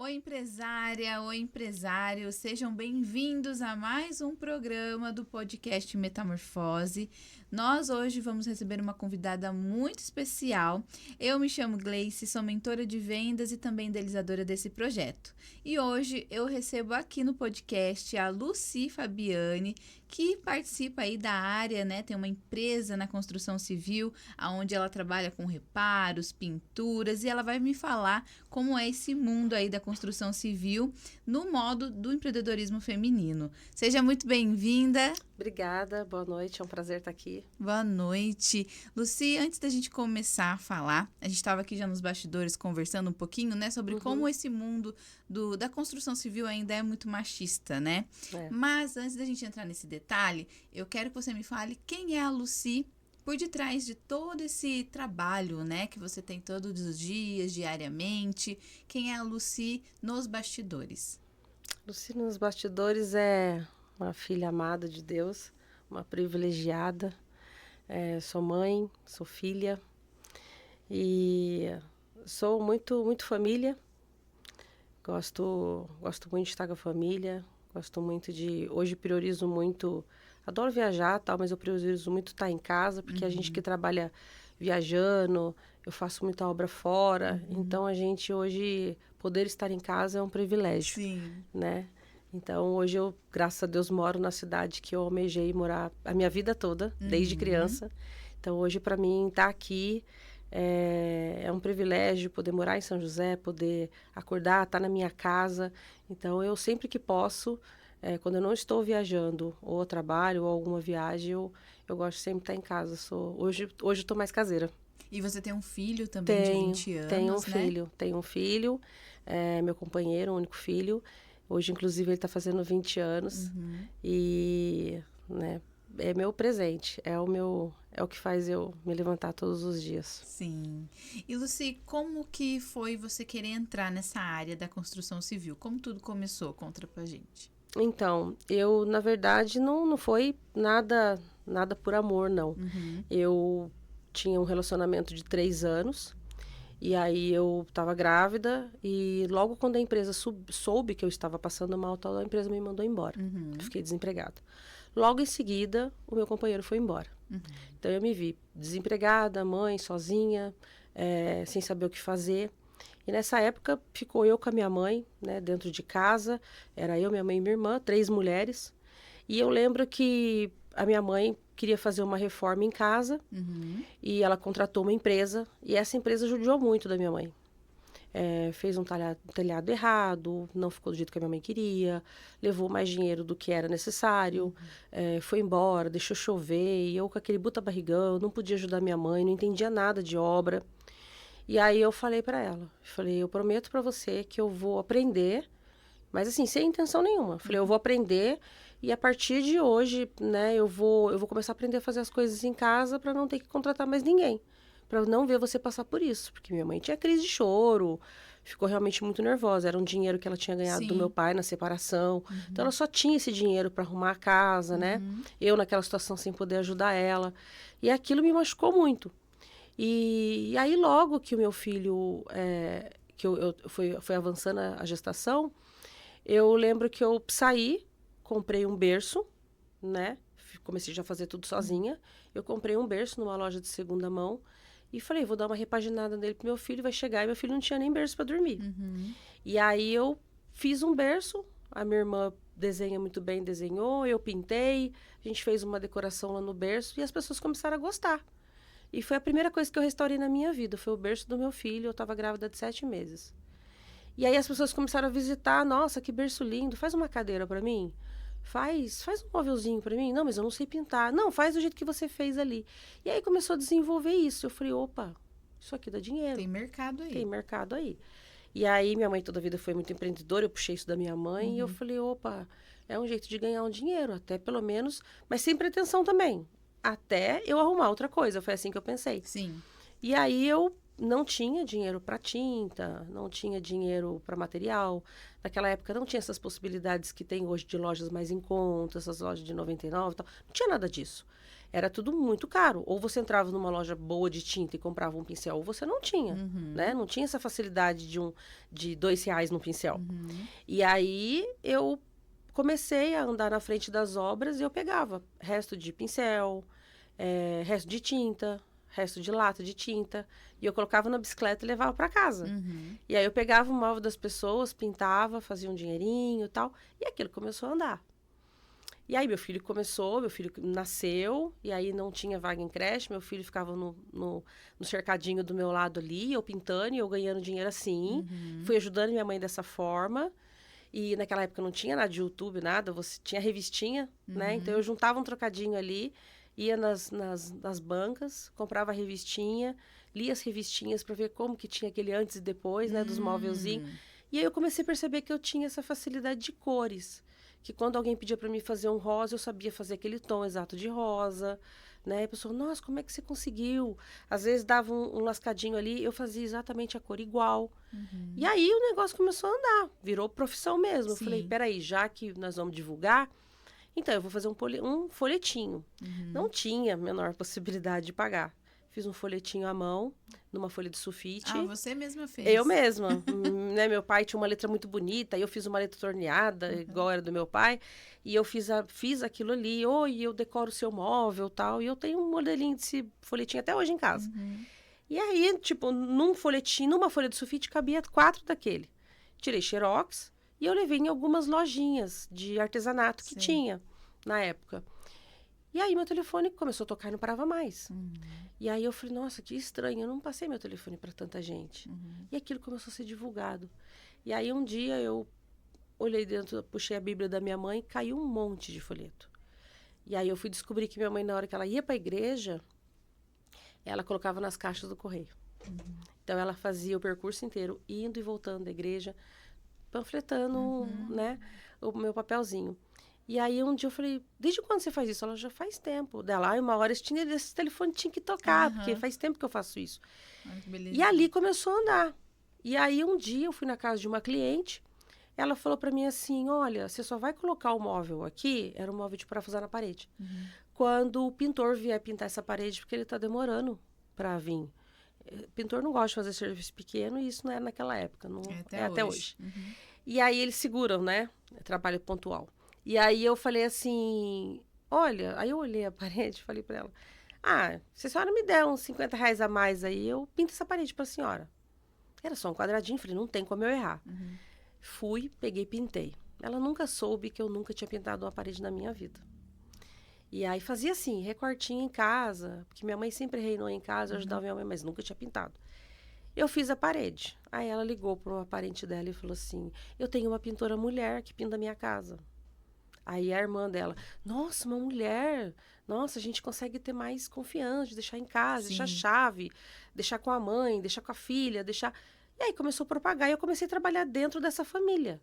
Oi, empresária, oi, empresário, sejam bem-vindos a mais um programa do podcast Metamorfose. Nós hoje vamos receber uma convidada muito especial. Eu me chamo Gleice, sou mentora de vendas e também idealizadora desse projeto. E hoje eu recebo aqui no podcast a Lucy Fabiani, que participa aí da área, né? Tem uma empresa na construção civil, onde ela trabalha com reparos, pinturas, e ela vai me falar como é esse mundo aí da construção civil no modo do empreendedorismo feminino. Seja muito bem-vinda. Obrigada, boa noite, é um prazer estar aqui. Boa noite. Lucy, antes da gente começar a falar, a gente estava aqui já nos bastidores conversando um pouquinho, né, sobre como esse mundo da construção civil ainda é muito machista, né? Mas antes da gente entrar nesse detalhe, eu quero que você me fale quem é a Lucy por detrás de todo esse trabalho, né, que você tem todos os dias, diariamente. Quem é a Lucy nos bastidores? Lucy nos bastidores é uma filha amada de Deus, uma privilegiada. Sou mãe, sou filha e sou muito família. Gosto muito de estar com a família, gosto muito de... Hoje priorizo muito... Adoro viajar, tal, mas eu priorizo muito estar em casa, porque a gente que trabalha viajando, eu faço muita obra fora, então a gente hoje, poder estar em casa é um privilégio, né? Então hoje eu, graças a Deus, moro na cidade que eu almejei morar a minha vida toda, desde criança. Então hoje para mim estar aqui é um privilégio poder morar em São José, poder acordar, estar na minma casa. Então eu sempre que posso... quando eu não estou viajando, ou a trabalho, ou alguma viagem, eu gosto sempre de estar em casa. Hoje eu estou mais caseira. E você tem um filho também de 20 anos, Tenho um filho, meu companheiro, um único filho. Hoje, inclusive, ele está fazendo 20 anos. E, né, é meu presente, é o que faz eu me levantar todos os dias. Sim. E, Lucy, como que foi você querer entrar nessa área da construção civil? Como tudo começou? Conta pra gente. Então, eu, na verdade, não foi nada por amor, não. Eu tinha um relacionamento de 3 anos, e aí eu estava grávida, e logo quando a empresa soube que eu estava passando mal, a empresa me mandou embora. Eu fiquei desempregada. Logo em seguida, o meu companheiro foi embora. Então, eu me vi desempregada, mãe, sozinha, sem saber o que fazer. E nessa época ficou eu com a minha mãe, né, dentro de casa. Era eu, minha mãe e minha irmã, 3 mulheres. E eu lembro que a minha mãe queria fazer uma reforma em casa e ela contratou uma empresa. E essa empresa judiou muito da minha mãe. Fez um telhado errado, não ficou do jeito que a minha mãe queria, levou mais dinheiro do que era necessário, foi embora, deixou chover. E eu com aquele buta-barrigão, não podia ajudar minha mãe, não entendia nada de obra. E aí eu falei pra ela, eu prometo pra você que eu vou aprender, mas assim, sem intenção nenhuma. Eu vou aprender e a partir de hoje, né, eu vou começar a aprender a fazer as coisas em casa pra não ter que contratar mais ninguém. Pra não ver você passar por isso, porque minha mãe tinha crise de choro, ficou realmente muito nervosa. Era um dinheiro que ela tinha ganhado do meu pai na separação. Então ela só tinha esse dinheiro pra arrumar a casa, né? Eu naquela situação sem poder ajudar ela. E aquilo me machucou muito. E aí logo que o meu filho, que foi avançando a gestação, eu lembro que eu saí, comprei um berço, né? Comecei já a fazer tudo sozinha. Eu comprei um berço numa loja de segunda mão e falei, vou dar uma repaginada nele pro meu filho, vai chegar. E meu filho não tinha nem berço para dormir. E aí eu fiz um berço, a minha irmã desenha muito bem, desenhou, eu pintei, a gente fez uma decoração lá no berço e as pessoas começaram a gostar. E foi a primeira coisa que eu restaurei na minha vida, foi o berço do meu filho, eu estava grávida de 7 meses. E aí as pessoas começaram a visitar, nossa, que berço lindo, faz uma cadeira para mim, faz um móvelzinho para mim, não, mas eu não sei pintar, não, faz do jeito que você fez ali. E aí começou a desenvolver isso, eu falei, opa, isso aqui dá dinheiro. Tem mercado aí. Tem mercado aí. E aí minha mãe toda a vida foi muito empreendedora, eu puxei isso da minha mãe e eu falei, opa, é um jeito de ganhar um dinheiro, até pelo menos, mas sem pretensão também. Até eu arrumar outra coisa. Foi assim que eu pensei. Sim. E aí eu não tinha dinheiro para tinta, não tinha dinheiro para material. Naquela época não tinha essas possibilidades que tem hoje de lojas mais em conta, essas lojas de 99 e tal. Não tinha nada disso. era tudo muito caro. Ou você entrava numa loja boa de tinta e comprava um pincel, ou você não tinha, né? Não tinha essa facilidade de R$ 2 no pincel. E aí, eu comecei a andar na frente das obras e eu pegava resto de pincel, resto de tinta, resto de lata de tinta, e eu colocava na bicicleta e levava para casa. E aí eu pegava o móvel das pessoas, pintava, fazia um dinheirinho e tal, e aquilo começou a andar. E aí meu filho nasceu, e aí não tinha vaga em creche, meu filho ficava no cercadinho do meu lado ali, eu pintando e eu ganhando dinheiro assim, fui ajudando minha mãe dessa forma. E naquela época não tinha nada de YouTube, nada, você tinha revistinha, né? Então eu juntava um trocadinho ali, ia nas bancas, comprava a revistinha, lia as revistinhas para ver como que tinha aquele antes e depois, né, dos móvelzinhos. E aí eu comecei a perceber que eu tinha essa facilidade de cores, que quando alguém pedia para mim fazer um rosa, eu sabia fazer aquele tom exato de rosa, né? A pessoa, nossa, como é que você conseguiu? Às vezes dava um lascadinho ali, eu fazia exatamente a cor igual. E aí o negócio começou a andar, virou profissão mesmo. Eu falei, peraí, já que nós vamos divulgar, então eu vou fazer um folhetinho. Não tinha a menor possibilidade de pagar. Fiz um folhetinho à mão, numa folha de sulfite. Ah, você mesma fez? Eu mesma. Né? Meu pai tinha uma letra muito bonita, aí eu fiz uma letra torneada, igual era do meu pai. E eu fiz aquilo ali, e eu decoro o seu móvel e tal. E eu tenho um modelinho desse folhetinho até hoje em casa. E aí, tipo, numa folha de sulfite, cabia 4 daquele. Tirei xerox e eu levei em algumas lojinhas de artesanato que tinha na época. E aí meu telefone começou a tocar e não parava mais. E aí eu falei, nossa, que estranho, eu não passei meu telefone para tanta gente. E aquilo começou a ser divulgado. E aí um dia eu olhei dentro, puxei a Bíblia da minha mãe e caiu um monte de folheto. E aí eu fui descobrir que minha mãe, na hora que ela ia para a igreja, ela colocava nas caixas do correio. Então ela fazia o percurso inteiro, indo e voltando da igreja, panfletando, né, o meu papelzinho. E aí um dia eu falei, desde quando você faz isso? Ela, já faz tempo. Dela, uma hora esse telefone tinha que tocar, porque faz tempo que eu faço isso. Ai, que beleza. E ali começou a andar. E aí um dia eu fui na casa de uma cliente, ela falou para mim assim, olha, você só vai colocar o móvel aqui, era um móvel de parafusar na parede, quando o pintor vier pintar essa parede, porque ele tá demorando para vir. O pintor não gosta de fazer serviço pequeno e isso não é naquela época, não é até hoje. E aí eles seguram, né? Trabalho pontual. E aí eu falei assim, olha, aí eu olhei a parede e falei para ela, se a senhora me der uns R$ 50 a mais aí, eu pinto essa parede para a senhora. Era só um quadradinho, falei, não tem como eu errar. Fui, peguei, pintei. Ela nunca soube que eu nunca tinha pintado uma parede na minha vida. E aí fazia assim, recortinho em casa, porque minha mãe sempre reinou em casa, eu ajudava minha mãe, mas nunca tinha pintado. Eu fiz a parede. Aí ela ligou para uma parente dela e falou assim, eu tenho uma pintora mulher que pinta a minha casa. Aí a irmã dela, nossa, uma mulher, nossa, a gente consegue ter mais confiança, de deixar em casa, deixar chave, deixar com a mãe, deixar com a filha, deixar... E aí começou a propagar e eu comecei a trabalhar dentro dessa família.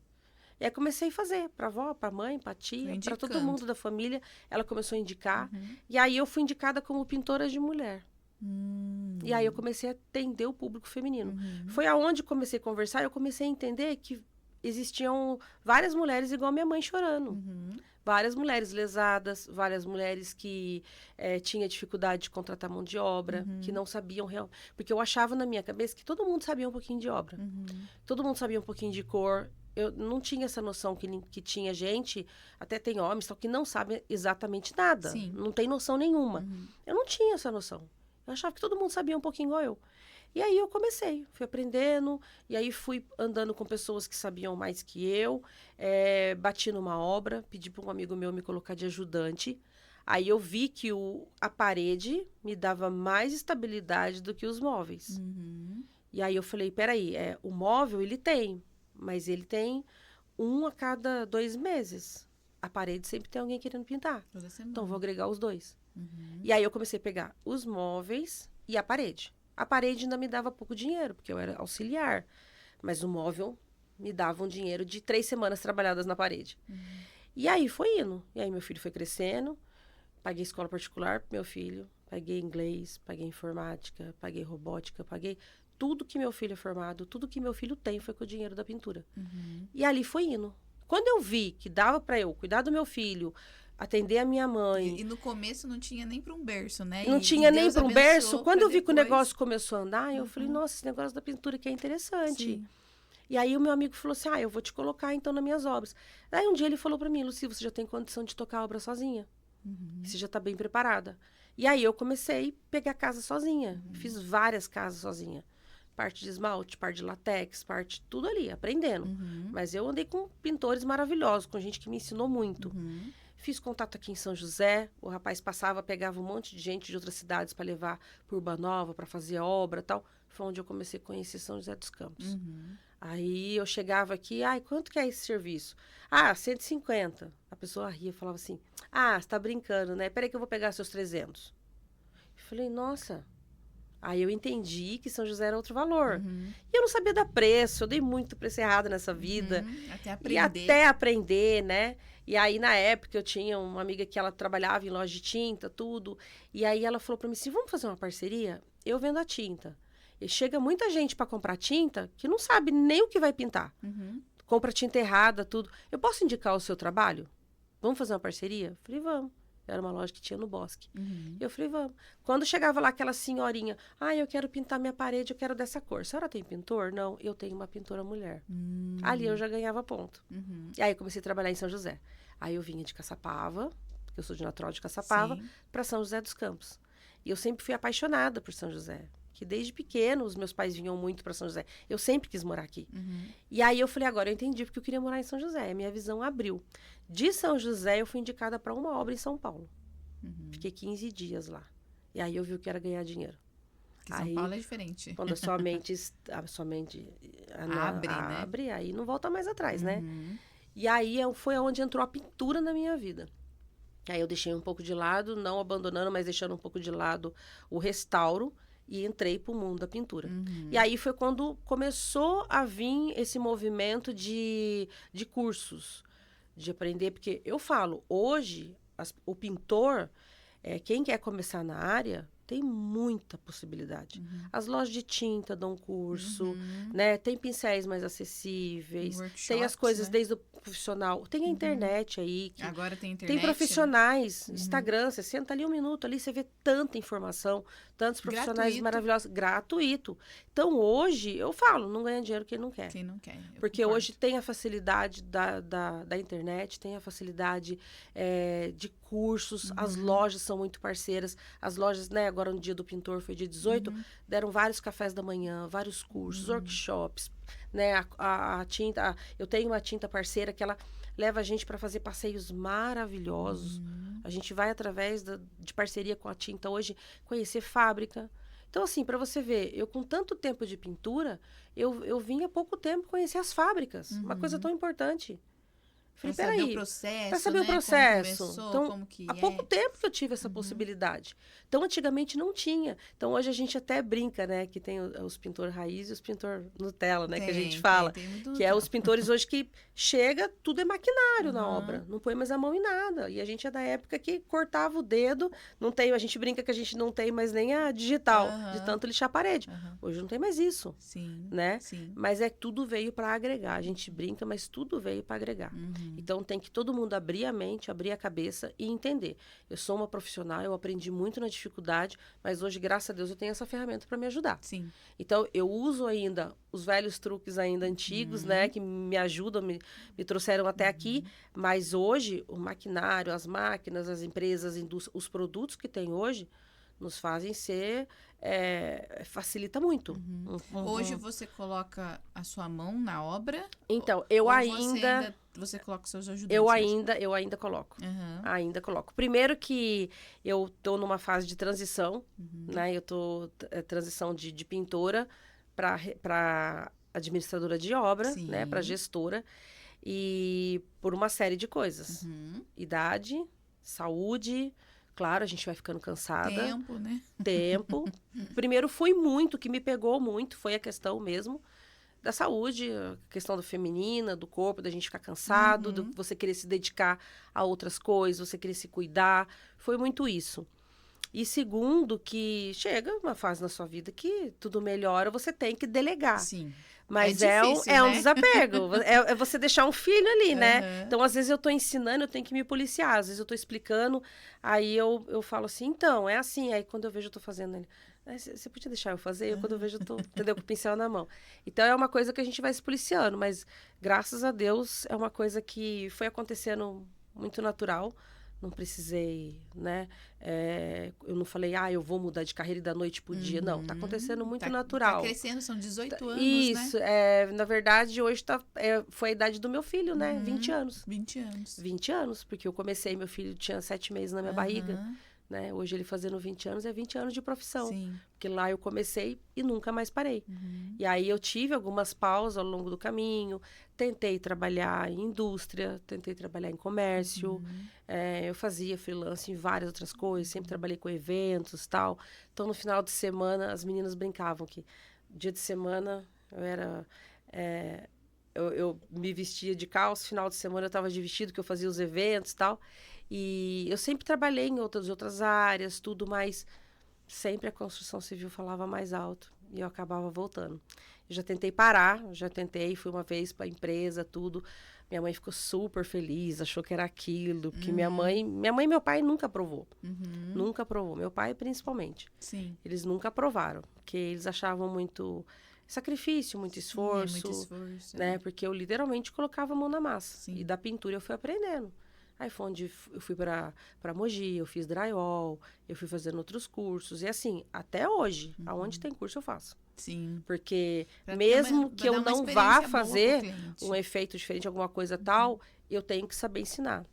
E aí comecei a fazer para a avó, para a mãe, para a tia, para todo mundo da família. Ela começou a indicar. E aí eu fui indicada como pintora de mulher. E aí eu comecei a atender o público feminino. Foi aonde comecei a conversar, eu comecei a entender que existiam várias mulheres igual minha mãe chorando. Várias mulheres lesadas, várias mulheres que tinham dificuldade de contratar mão de obra, que não sabiam realmente. Porque eu achava na minha cabeça que todo mundo sabia um pouquinho de obra. Todo mundo sabia um pouquinho de cor. Eu não tinha essa noção que tinha gente, até tem homens, que não sabem exatamente nada. Não tem noção nenhuma. Eu não tinha essa noção. Eu achava que todo mundo sabia um pouquinho igual eu. E aí eu comecei, fui aprendendo, e aí fui andando com pessoas que sabiam mais que eu, bati numa obra, pedi para um amigo meu me colocar de ajudante. Aí eu vi que a parede me dava mais estabilidade do que os móveis. E aí eu falei, peraí, o móvel ele tem, mas ele tem um a cada 2 meses. A parede sempre tem alguém querendo pintar. Então vou agregar os 2. E aí eu comecei a pegar os móveis e a parede. A parede ainda me dava pouco dinheiro, porque eu era auxiliar. Mas o móvel me dava um dinheiro de 3 semanas trabalhadas na parede. E aí foi indo. E aí meu filho foi crescendo. Paguei escola particular pro meu filho. Paguei inglês, paguei informática, paguei robótica, paguei tudo que meu filho é formado, tudo que meu filho tem foi com o dinheiro da pintura. E ali foi indo. Quando eu vi que dava para eu cuidar do meu filho, atender a minha mãe. E no começo não tinha nem para um berço, né? Não tinha nem para um berço. Quando eu vi que o depois... negócio começou a andar, eu falei, nossa, esse negócio da pintura aqui é interessante. Sim. E aí o meu amigo falou assim, eu vou te colocar então nas minhas obras. Aí um dia ele falou para mim, Lucy, você já tem condição de tocar a obra sozinha. Você já está bem preparada. E aí eu comecei a pegar casa sozinha. Fiz várias casas sozinha. Parte de esmalte, parte de latex, parte tudo ali, aprendendo. Mas eu andei com pintores maravilhosos, com gente que me ensinou muito. Fiz contato aqui em São José, o rapaz passava, pegava um monte de gente de outras cidades para levar para Urbanova, para fazer obra e tal. Foi onde eu comecei a conhecer São José dos Campos. Aí eu chegava aqui, quanto que é esse serviço? 150. A pessoa ria, falava assim, você tá brincando, né? Peraí que eu vou pegar seus 300. Eu falei, nossa. Aí eu entendi que São José era outro valor. E eu não sabia dar preço, eu dei muito preço errado nessa vida. Até aprender. E até aprender, né? E aí, na época, eu tinha uma amiga que ela trabalhava em loja de tinta, tudo. E aí ela falou pra mim assim, vamos fazer uma parceria? Eu vendo a tinta. E chega muita gente para comprar tinta que não sabe nem o que vai pintar. Compra tinta errada, tudo. Eu posso indicar o seu trabalho? Vamos fazer uma parceria? Eu falei, vamos. Era uma loja que tinha no Bosque. Eu falei, vamos. Quando chegava lá aquela senhorinha, eu quero pintar minha parede, eu quero dessa cor. A senhora tem pintor? Não, eu tenho uma pintora mulher. Ali eu já ganhava ponto. E aí eu comecei a trabalhar em São José. Aí eu vinha de Caçapava, porque eu sou de natural de Caçapava, para São José dos Campos. E eu sempre fui apaixonada por São José. Que desde pequeno os meus pais vinham muito para São José. Eu sempre quis morar aqui. E aí eu falei, agora eu entendi porque eu queria morar em São José. A minha visão abriu. De São José eu fui indicada para uma obra em São Paulo. Fiquei 15 dias lá. E aí eu vi o que era ganhar dinheiro. Porque São Paulo é diferente. Quando a sua mente abre, aí não volta mais atrás, né? E aí foi onde entrou a pintura na minha vida. Aí eu deixei um pouco de lado, não abandonando, mas deixando um pouco de lado o restauro. E entrei para o mundo da pintura. E aí foi quando começou a vir esse movimento de cursos, de aprender. Porque eu falo, hoje, o pintor, quem quer começar na área, tem muita possibilidade. As lojas de tinta dão curso, né? Tem pincéis mais acessíveis, tem as coisas, né? Desde o profissional. Tem a internet aí. Agora tem internet. Tem profissionais, né? Instagram, você senta ali um minuto, ali você vê tanta informação, tantos profissionais maravilhosos, gratuito. Então, hoje, eu falo, não ganha dinheiro quem não quer. Quem não quer. Porque hoje tem a facilidade da internet, tem a facilidade de cursos, as lojas são muito parceiras. As lojas, né, agora no dia do pintor, foi dia 18, deram vários cafés da manhã, vários cursos, workshops, né, a tinta, eu tenho uma tinta parceira que ela leva a gente para fazer passeios maravilhosos. A gente vai através de parceria com a tinta hoje, conhecer fábrica. Então, assim, para você ver, eu com tanto tempo de pintura, eu vim há pouco tempo conhecer as fábricas, uma coisa tão importante. Falei, para saber o processo, para saber, né, o processo. Como começou, então, como que há pouco tempo que eu tive essa possibilidade. Então, antigamente não tinha. Então, hoje a gente até brinca, né? Que tem os pintores raiz e os pintores Nutella, né? Que a gente fala. Que é os pintores hoje que chega, tudo é maquinário na obra. Não põe mais a mão em nada. E a gente é da época que cortava o dedo. Não tem, a gente brinca que a gente não tem mais nem a digital, de tanto lixar a parede. Hoje não tem mais isso. Sim, né? Sim. Mas tudo veio para agregar. A gente brinca, mas tudo veio para agregar. Então, tem que todo mundo abrir a mente, abrir a cabeça e entender. Eu sou uma profissional, eu aprendi muito na dificuldade, mas hoje, graças a Deus, eu tenho essa ferramenta para me ajudar. Sim. Então, eu uso ainda os velhos truques ainda antigos, né? Que me ajudam, me trouxeram até aqui. Mas hoje, o maquinário, as máquinas, as empresas, os produtos que tem hoje, nos fazem ser... facilita muito. Hoje você coloca a sua mão na obra? Então, você coloca os seus ajudantes? Eu ainda coloco. Ainda coloco. Primeiro que eu tô numa fase de transição, né? Eu tô transição de pintora para administradora de obra, né? Para gestora. E por uma série de coisas. Idade, saúde... Claro, a gente vai ficando cansada. Tempo, né? Tempo. Primeiro foi muito, o que me pegou muito foi a questão mesmo da saúde, a questão da feminina, do corpo, da gente ficar cansado, de você querer se dedicar a outras coisas, você querer se cuidar. Foi muito isso. E segundo, que chega uma fase na sua vida que tudo melhora, você tem que delegar. Sim. Mas difícil, é um né? desapego. É você deixar um filho ali, né? Aham. Então, às vezes, eu tô ensinando, eu tenho que me policiar. Às vezes, eu tô explicando, aí eu falo assim, então, é assim. Aí, quando eu vejo, eu tô fazendo ele. Você podia deixar eu fazer? Eu, quando eu vejo, eu tô, entendeu? Com o pincel na mão. Então, é uma coisa que a gente vai se policiando. Mas, graças a Deus, é uma coisa que foi acontecendo muito natural. Não precisei, né? Eu não falei, eu vou mudar de carreira e da noite pro dia. Não, tá acontecendo muito Tá natural. crescendo, são 18 anos, Isso, né? na verdade, hoje foi a idade do meu filho, né? 20 anos. 20 anos. 20 anos, porque eu comecei, meu filho tinha 7 meses na minha barriga, Aham. né? Hoje ele fazendo 20 anos, é 20 anos de profissão. Sim. Porque lá eu comecei e nunca mais parei. Uhum. E aí eu tive algumas pausas ao longo do caminho, tentei trabalhar em indústria, tentei trabalhar em comércio, eu fazia freelance em várias outras coisas, sempre trabalhei com eventos e tal. Então, no final de semana, as meninas brincavam que dia de semana eu era... eu me vestia de calça, final de semana eu estava de vestido, que eu fazia os eventos e tal. E eu sempre trabalhei em outras áreas, tudo, mas sempre a construção civil falava mais alto. E eu acabava voltando. Eu já tentei parar, fui uma vez para a empresa, tudo. Minha mãe ficou super feliz, achou que era aquilo. Porque minha mãe e meu pai nunca aprovou. Nunca aprovou. Meu pai, principalmente. Sim. Eles nunca aprovaram. Porque eles achavam muito sacrifício, muito esforço. Sim, é muito esforço. Né? Porque eu literalmente colocava a mão na massa. Sim. E da pintura eu fui aprendendo. Aí foi onde eu fui para Mogi, eu fiz drywall, eu fui fazendo outros cursos. E assim, até hoje, aonde tem curso eu faço. Sim. Porque Pra mesmo ter que eu dar uma não experiência vá boa pro fazer cliente. um efeito diferente, alguma coisa tal, eu tenho que saber ensinar.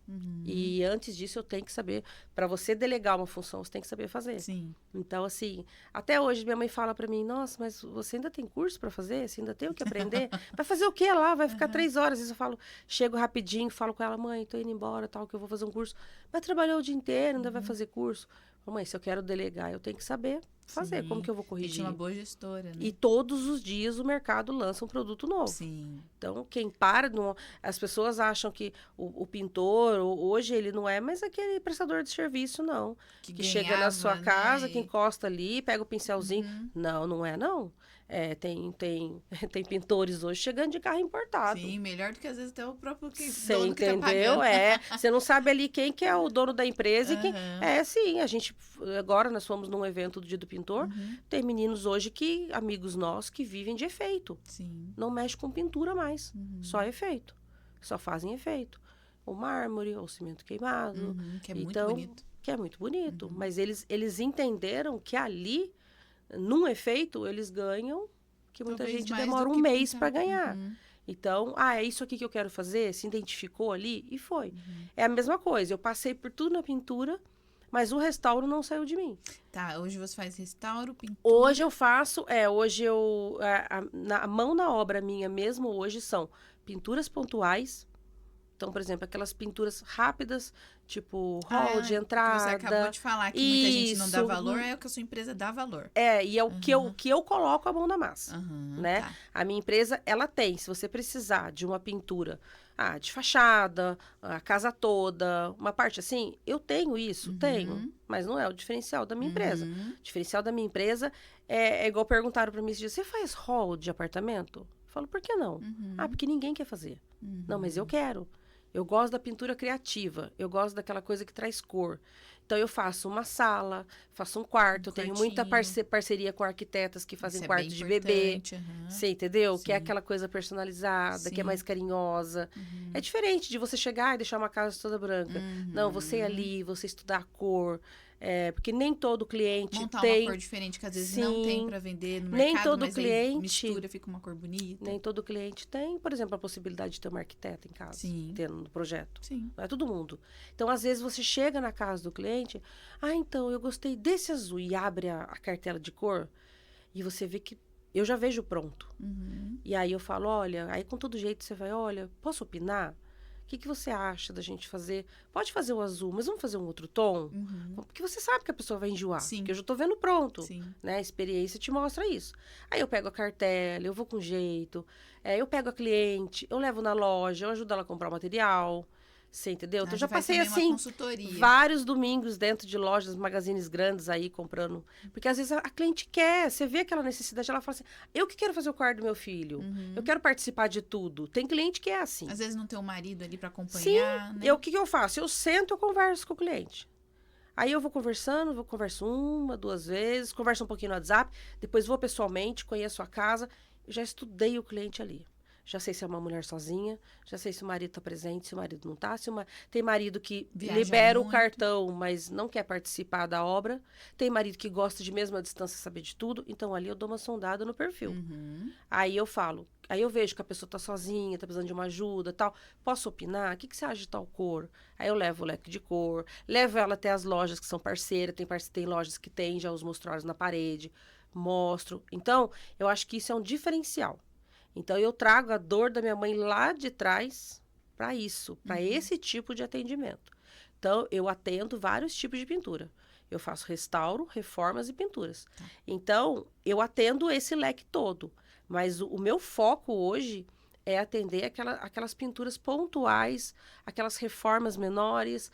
E antes disso, eu tenho que saber. Para você delegar uma função, você tem que saber fazer. Sim. Então, assim, até hoje minha mãe fala para mim: nossa, mas você ainda tem curso para fazer? Você ainda tem o que aprender? Vai fazer o quê lá? Vai ficar 3 horas. Às vezes eu falo, chego rapidinho, falo com ela: mãe, tô indo embora, tal, que eu vou fazer um curso. Vai trabalhar o dia inteiro, ainda vai fazer curso. Mãe, se eu quero delegar, eu tenho que saber fazer. Sim. Como que eu vou E corrigir? tinha uma boa gestora, né? E todos os dias o mercado lança um produto novo. Sim. Então, quem para... As pessoas acham que o pintor, hoje, ele não é mais aquele prestador de serviço, não. Que chega na sua ganhava, casa, né? que encosta ali, pega o pincelzinho. Não é, não. Tem pintores hoje chegando de carro importado. Sim, melhor do que às vezes até o próprio Você dono que tá entendeu? pagando. Você não sabe ali quem que é o dono da empresa e quem... Aham. Sim, agora nós fomos num evento do Dia do Pintor, tem meninos hoje amigos nossos, que vivem de efeito. Sim. Não mexe com pintura mais, só efeito. Só fazem efeito. O mármore, ou cimento queimado. Que é muito Então, bonito. que é muito bonito. Mas eles entenderam que ali, num efeito, eles ganham, que muita Talvez gente mais demora do um que mês pintar. para ganhar. Então, é isso aqui que eu quero fazer, se identificou ali e foi. É a mesma coisa, eu passei por tudo na pintura, mas o restauro não saiu de mim. Tá, hoje você faz restauro, pintura. Hoje eu faço, a mão na obra minha mesmo hoje são pinturas pontuais. Então, por exemplo, aquelas pinturas rápidas, tipo hall de entrada. Você acabou de falar que muita gente não dá valor, é o que a sua empresa dá valor. E é o que eu coloco a mão na massa, né? Tá. A minha empresa, ela tem, se você precisar de uma pintura de fachada, a casa toda, uma parte assim, eu tenho isso, tenho, mas não é o diferencial da minha empresa. O diferencial da minha empresa é igual perguntaram para mim esse dia, você faz hall de apartamento? Eu falo, por que não? Porque ninguém quer fazer. Não, mas eu quero. Eu gosto da pintura criativa, eu gosto daquela coisa que traz cor. Então, eu faço uma sala, faço um quarto, eu tenho muita parceria com arquitetas que fazem quarto de bebê. Você entendeu? Sim. Que é aquela coisa personalizada, que é Sim. mais carinhosa. É diferente de você chegar e deixar uma casa toda branca. Não, você ir ali, você estudar a cor. Porque nem todo cliente montar tem... uma cor diferente que às vezes não tem para vender no nem mercado, todo mas cliente, aí mistura, fica uma cor bonita. Nem todo cliente tem, por exemplo, a possibilidade de ter uma arquiteta em casa, Sim. tendo no projeto. Sim. Não é todo mundo. Então, às vezes, você chega na casa do cliente, então, eu gostei desse azul, e abre a cartela de cor, e você vê que eu já vejo pronto. E aí eu falo, olha, aí com todo jeito você vai, olha, posso opinar? O que você acha da gente fazer? Pode fazer o azul, mas vamos fazer um outro tom? Porque você sabe que a pessoa vai enjoar. Sim. Porque eu já tô vendo pronto. Sim. Né? A experiência te mostra isso. Aí eu pego a cartela, eu vou com jeito. Eu pego a cliente, eu levo na loja, eu ajudo ela a comprar o material. Você entendeu? Então, eu já já faz passei, também uma assim, consultoria. vários domingos dentro de lojas, magazines grandes aí, comprando. Porque, às vezes, a cliente quer, você vê aquela necessidade, ela fala assim, eu que quero fazer o quarto do meu filho. Eu quero participar de tudo. Tem cliente que é assim. Às vezes não tem um marido ali para Sim, acompanhar, né? o que eu faço? Eu sento, eu converso com o cliente. Aí eu vou conversando, converso 1, 2 vezes, converso um pouquinho no WhatsApp, depois vou pessoalmente, conheço a casa, eu já estudei o cliente ali. Já sei se é uma mulher sozinha, já sei se o marido está presente, se o marido não está. Tem marido que Viaja libera muito. o cartão, mas não quer participar da obra. Tem marido que gosta de mesmo à distância saber de tudo. Então, ali eu dou uma sondada no perfil. Aí eu falo, aí eu vejo que a pessoa está sozinha, está precisando de uma ajuda, tal. Posso opinar? O que você acha de tal cor? Aí eu levo o leque de cor, levo ela até as lojas que são parceiras. Tem lojas que tem já os mostruários na parede, mostro. Então, eu acho que isso é um diferencial. Então, eu trago a dor da minha mãe lá de trás para isso, para esse tipo de atendimento. Então, eu atendo vários tipos de pintura. Eu faço restauro, reformas e pinturas. Então, eu atendo esse leque todo. Mas o meu foco hoje é atender aquelas pinturas pontuais, aquelas reformas menores,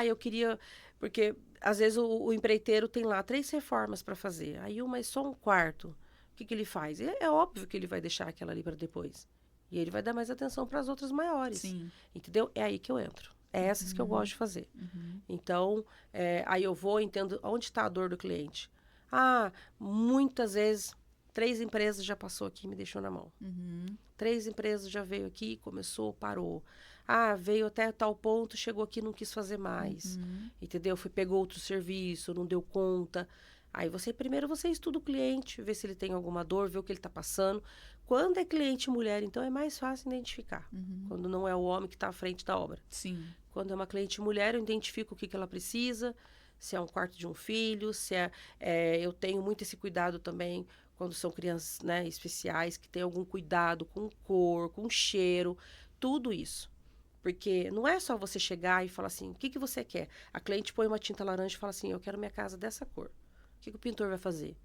eu queria... Porque, às vezes, o empreiteiro tem lá 3 reformas para fazer. Aí, uma é só um quarto. O que ele faz? É óbvio que ele vai deixar aquela ali para depois. E ele vai dar mais atenção para as outras maiores. Sim. Entendeu? É aí que eu entro. É essas que eu gosto de fazer. Então, aí eu vou, entendo onde está a dor do cliente. Muitas vezes, 3 empresas já passou aqui e me deixou na mão. 3 empresas já veio aqui, começou, parou. Veio até tal ponto, chegou aqui e não quis fazer mais. Entendeu? Pegou outro serviço, não deu conta. Aí primeiro você estuda o cliente, vê se ele tem alguma dor, vê o que ele está passando. Quando é cliente mulher, então é mais fácil identificar. Quando não é o homem que está à frente da obra. Sim. Quando é uma cliente mulher, eu identifico o que ela precisa, se é um quarto de um filho, se eu tenho muito esse cuidado também quando são crianças, né, especiais, que tem algum cuidado com cor, com cheiro, tudo isso. Porque não é só você chegar e falar assim, o que você quer? A cliente põe uma tinta laranja e fala assim, eu quero minha casa dessa cor. O que o pintor vai fazer?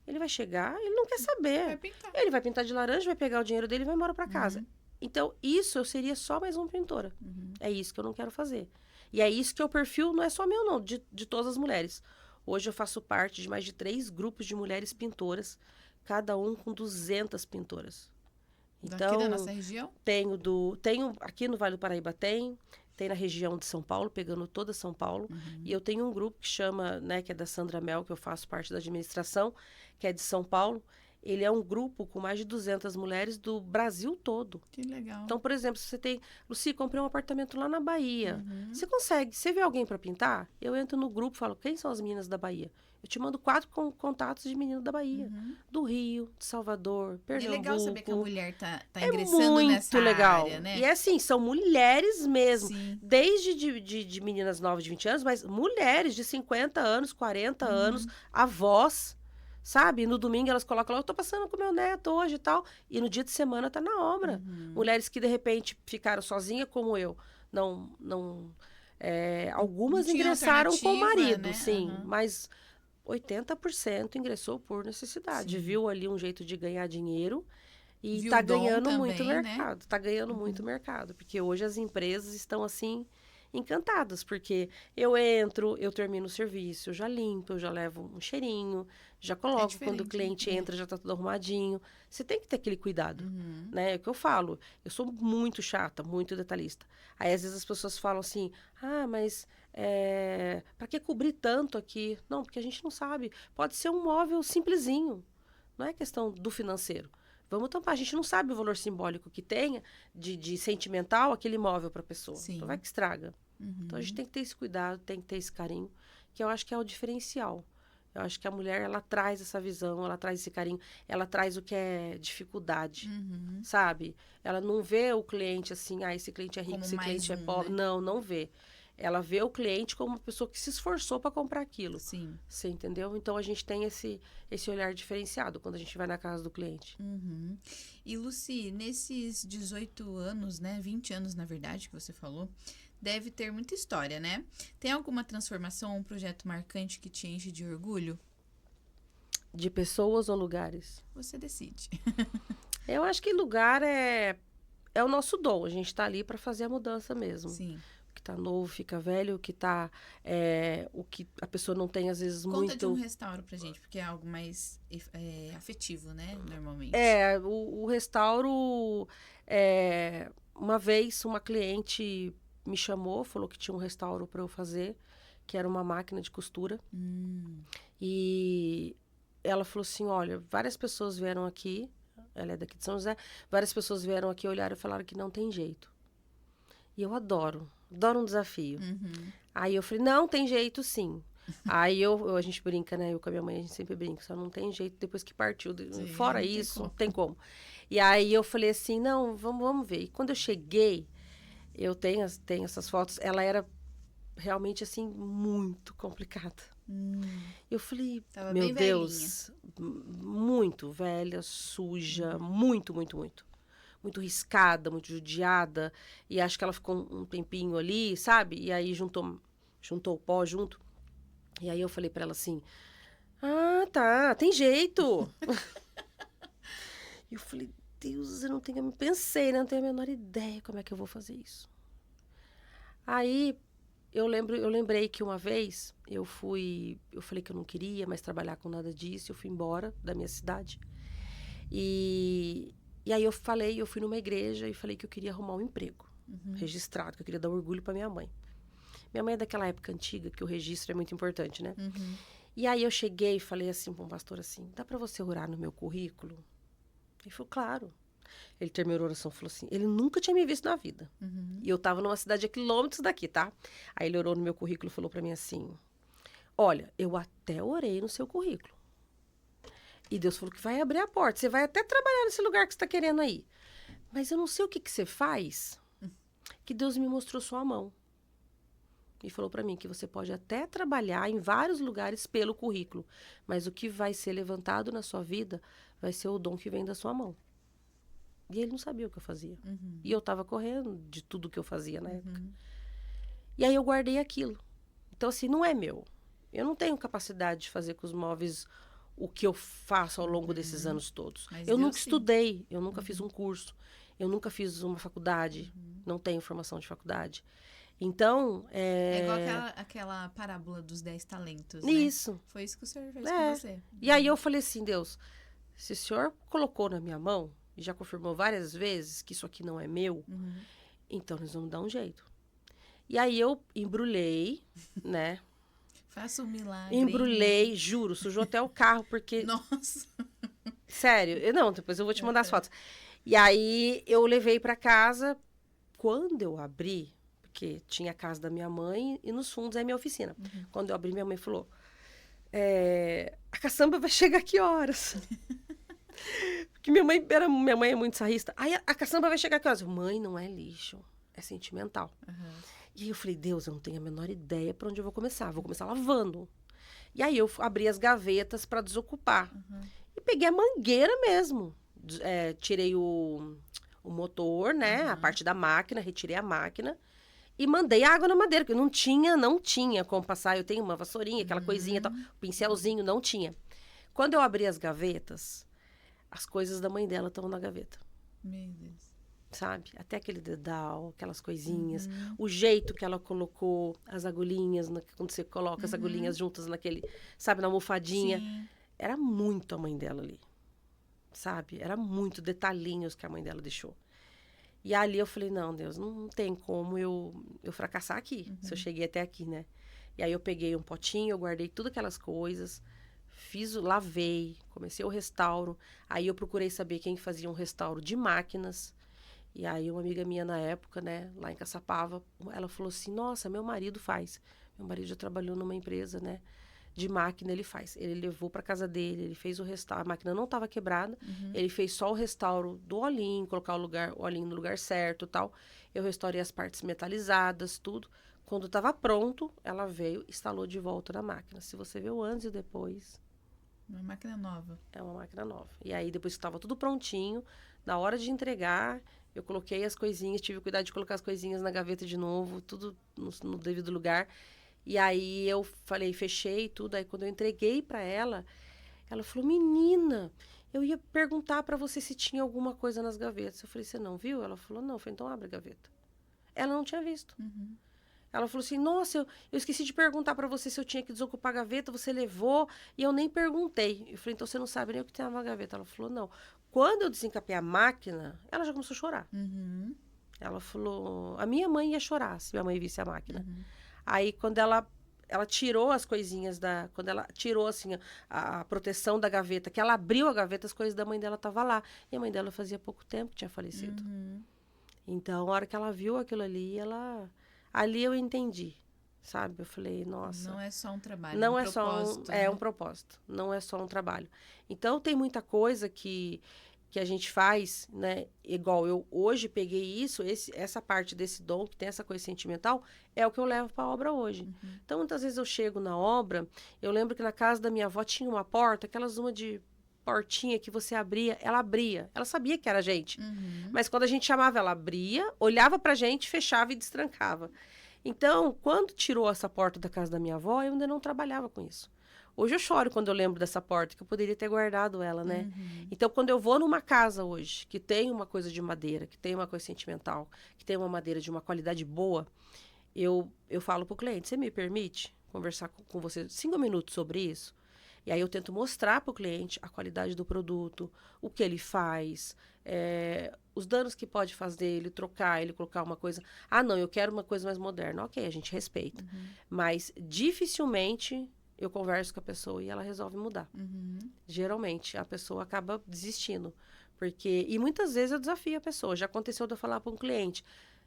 Ele vai chegar, ele não quer saber. Vai pintar. Ele vai pintar de laranja, vai pegar o dinheiro dele e vai embora para casa. Então, isso eu seria só mais uma pintora. É isso que eu não quero fazer. E é isso que o perfil não é só meu, não, de todas as mulheres. Hoje eu faço parte de mais de 3 grupos de mulheres pintoras, cada um com 200 pintoras. Daqui Então, da nossa região? Tenho aqui no Vale do Paraíba tem na região de São Paulo, pegando toda São Paulo. E eu tenho um grupo que chama, né, que é da Sandra Mel, que eu faço parte da administração, que é de São Paulo. Ele é um grupo com mais de 200 mulheres do Brasil todo. Que legal. Então, por exemplo, se você tem... Lucy, comprei um apartamento lá na Bahia. Você vê alguém para pintar? Eu entro no grupo e falo, quem são as meninas da Bahia? Eu te mando 4 contatos de meninos da Bahia. Do Rio, de Salvador, Pernambuco. É legal saber que a mulher tá ingressando nessa área, né? E é assim, são mulheres mesmo. Sim. Desde de meninas novas de 20 anos, mas mulheres de 50 anos, 40 anos, avós, sabe? No domingo elas colocam lá, eu tô passando com meu neto hoje e tal. E no dia de semana tá na obra. Mulheres que de repente ficaram sozinhas, como eu. Algumas Não tinha ingressaram com o marido, né? sim. Mas 80% ingressou por necessidade. Sim. Viu ali um jeito de ganhar dinheiro e Viu tá o dom ganhando também, muito né? mercado. Tá ganhando muito mercado. Porque hoje as empresas estão assim encantadas. Porque eu entro, eu termino o serviço, eu já limpo, eu já levo um cheirinho, já coloco quando o cliente entra, já tá tudo arrumadinho. Você tem que ter aquele cuidado, né? É o que eu falo. Eu sou muito chata, muito detalhista. Aí às vezes as pessoas falam assim, mas... para que cobrir tanto aqui? Não, porque a gente não sabe. Pode ser um móvel simplesinho. Não é questão do financeiro. Vamos tampar. A gente não sabe o valor simbólico que tenha de sentimental aquele móvel para a pessoa. Sim. Então vai que estraga. Então a gente tem que ter esse cuidado, tem que ter esse carinho, que eu acho que é o diferencial. Eu acho que a mulher, ela traz essa visão, ela traz esse carinho, ela traz o que é dificuldade, sabe? Ela não vê o cliente assim, esse cliente é rico, como esse cliente é pobre. Né? Não vê. Ela vê o cliente como uma pessoa que se esforçou para comprar aquilo. Sim. Você entendeu? Então, a gente tem esse olhar diferenciado quando a gente vai na casa do cliente. E, Lucy, nesses 18 anos, né? 20 anos, na verdade, que você falou, deve ter muita história, né? Tem alguma transformação, um projeto marcante que te enche de orgulho? De pessoas ou lugares? Você decide. Eu acho que lugar é é o nosso dom. A gente tá ali para fazer a mudança mesmo. Sim. O que tá novo fica velho, o que tá... o que a pessoa não tem, às vezes, Conta de um muito... restauro pra gente, porque é algo mais afetivo, né? Normalmente. O restauro... uma vez, uma cliente me chamou, falou que tinha um restauro para eu fazer, que era uma máquina de costura. E ela falou assim, olha, várias pessoas vieram aqui, ela é daqui de São José, várias pessoas vieram aqui, olharam e falaram que não tem jeito. E eu adoro um desafio. Aí eu falei, não, tem jeito sim. Aí a gente brinca, né? Eu com a minha mãe, a gente sempre brinca, só não tem jeito depois que partiu. Sim, fora isso, não tem como. E aí eu falei assim, não, vamos ver. E quando eu cheguei, eu tenho essas fotos, ela era realmente, assim, muito complicada. Eu falei, Tava meu bem Deus, muito velha, suja, muito, muito, muito. Muito riscada, muito judiada. E acho que ela ficou um tempinho ali, sabe? E aí juntou o pó junto. E aí eu falei pra ela assim, tá, tem jeito. E eu falei, Deus, eu pensei, né? Não tenho a menor ideia como é que eu vou fazer isso. Aí eu lembrei que uma vez eu falei que eu não queria mais trabalhar com nada disso, eu fui embora da minha cidade. E aí eu fui numa igreja e falei que eu queria arrumar um emprego registrado, que eu queria dar orgulho pra minha mãe. Minha mãe é daquela época antiga que o registro é muito importante, né? E aí eu cheguei e falei assim para um pastor assim, dá pra você orar no meu currículo? Ele falou, claro. Ele terminou a oração e falou assim, ele nunca tinha me visto na vida. E eu tava numa cidade a quilômetros daqui, tá? Aí ele orou no meu currículo e falou pra mim assim, olha, eu até orei no seu currículo. E Deus falou que vai abrir a porta, você vai até trabalhar nesse lugar que você tá querendo aí. Mas eu não sei o que você faz, que Deus me mostrou sua mão. E falou pra mim que você pode até trabalhar em vários lugares pelo currículo, mas o que vai ser levantado na sua vida vai ser o dom que vem da sua mão. E ele não sabia o que eu fazia. E eu tava correndo de tudo que eu fazia na época. E aí eu guardei aquilo. Então, assim, não é meu. Eu não tenho capacidade de fazer com os móveis o que eu faço ao longo desses anos todos. Mas eu Deus nunca sim. estudei, eu nunca fiz um curso, eu nunca fiz uma faculdade, não tenho formação de faculdade. Então, É igual aquela parábola dos 10 talentos, né? Isso. Foi isso que o senhor fez com você. E aí eu falei assim, Deus, se o senhor colocou na minha mão, e já confirmou várias vezes que isso aqui não é meu, então nós vamos dar um jeito. E aí eu embrulhei, né? Faça um milagre. Embrulhei, juro, sujou até o carro, porque... Nossa! Sério, não, depois eu vou te mandar as fotos. E aí eu levei pra casa, quando eu abri, porque tinha a casa da minha mãe e nos fundos é a minha oficina. Quando eu abri, minha mãe falou, a caçamba vai chegar que horas? Porque minha mãe é muito sarrista. Aí a caçamba vai chegar que horas? Mãe, não é lixo, é sentimental. E aí eu falei, Deus, eu não tenho a menor ideia pra onde eu vou começar. Vou começar lavando. E aí eu abri as gavetas pra desocupar. E peguei a mangueira mesmo. Tirei o motor, né? A parte da máquina, retirei a máquina. E mandei água na madeira, porque não tinha como passar. Eu tenho uma vassourinha, aquela coisinha, tal, pincelzinho, não tinha. Quando eu abri as gavetas, as coisas da mãe dela estão na gaveta. Meu Deus. Sabe? Até aquele dedal, aquelas coisinhas. O jeito que ela colocou as agulhinhas, quando você coloca as agulhinhas juntas naquele, sabe, na almofadinha. Sim. Era muito a mãe dela ali. Sabe? Era muito detalhinhos que a mãe dela deixou. E ali eu falei, não, Deus, não tem como eu fracassar aqui, se eu cheguei até aqui, né? E aí eu peguei um potinho, eu guardei todas aquelas coisas, lavei, comecei o restauro. Aí eu procurei saber quem fazia um restauro de máquinas. E aí uma amiga minha na época, né, lá em Caçapava, ela falou assim, nossa, meu marido faz. Meu marido já trabalhou numa empresa, né, de máquina, ele faz. Ele levou para casa dele, ele fez o restauro, a máquina não estava quebrada, ele fez só o restauro do olhinho, colocar o olhinho no lugar certo e tal. Eu restaurei as partes metalizadas, tudo. Quando estava pronto, ela veio e instalou de volta na máquina. Se você vê o antes e depois... Uma máquina nova. É uma máquina nova. E aí, depois que estava tudo prontinho, na hora de entregar, eu coloquei as coisinhas, tive cuidado de colocar as coisinhas na gaveta de novo, tudo no devido lugar. E aí eu falei, fechei tudo. Aí quando eu entreguei para ela, ela falou, menina, eu ia perguntar para você se tinha alguma coisa nas gavetas. Eu falei, você não viu? Ela falou, não. Eu falei, então abre a gaveta. Ela não tinha visto. Ela falou assim, nossa, eu esqueci de perguntar para você se eu tinha que desocupar a gaveta, você levou e eu nem perguntei. Eu falei, então você não sabe nem o que tem na gaveta. Ela falou, não. Quando eu desencapei a máquina, ela já começou a chorar. Ela falou, a minha mãe ia chorar se minha mãe visse a máquina. Aí, quando ela tirou as coisinhas quando ela tirou, assim, a proteção da gaveta, que ela abriu a gaveta, as coisas da mãe dela estavam lá. E a mãe dela fazia pouco tempo que tinha falecido. Então, a hora que ela viu aquilo ali, ali eu entendi, sabe? Eu falei, nossa... Não é só um trabalho, Não um é só propósito, um propósito, não é só um trabalho. Então, tem muita coisa que a gente faz, né? Igual eu hoje peguei isso, essa parte desse dom, que tem essa coisa sentimental, é o que eu levo para a obra hoje. Então, muitas vezes eu chego na obra, eu lembro que na casa da minha avó tinha uma porta, aquelas uma de portinha que você abria, ela sabia que era a gente. Mas quando a gente chamava, ela abria, olhava pra gente, fechava e destrancava. Então, quando tirou essa porta da casa da minha avó, eu ainda não trabalhava com isso. Hoje eu choro quando eu lembro dessa porta, que eu poderia ter guardado ela, né? Então, quando eu vou numa casa hoje, que tem uma coisa de madeira, que tem uma coisa sentimental, que tem uma madeira de uma qualidade boa, eu falo pro cliente, você me permite conversar com você 5 minutos sobre isso? E aí eu tento mostrar para o cliente a qualidade do produto, o que ele faz, os danos que pode fazer, ele trocar, ele colocar uma coisa... Ah, não, eu quero uma coisa mais moderna. Ok, a gente respeita. Mas dificilmente eu converso com a pessoa e ela resolve mudar. Geralmente, a pessoa acaba desistindo. E muitas vezes eu desafio a pessoa. Já aconteceu de eu falar para um cliente,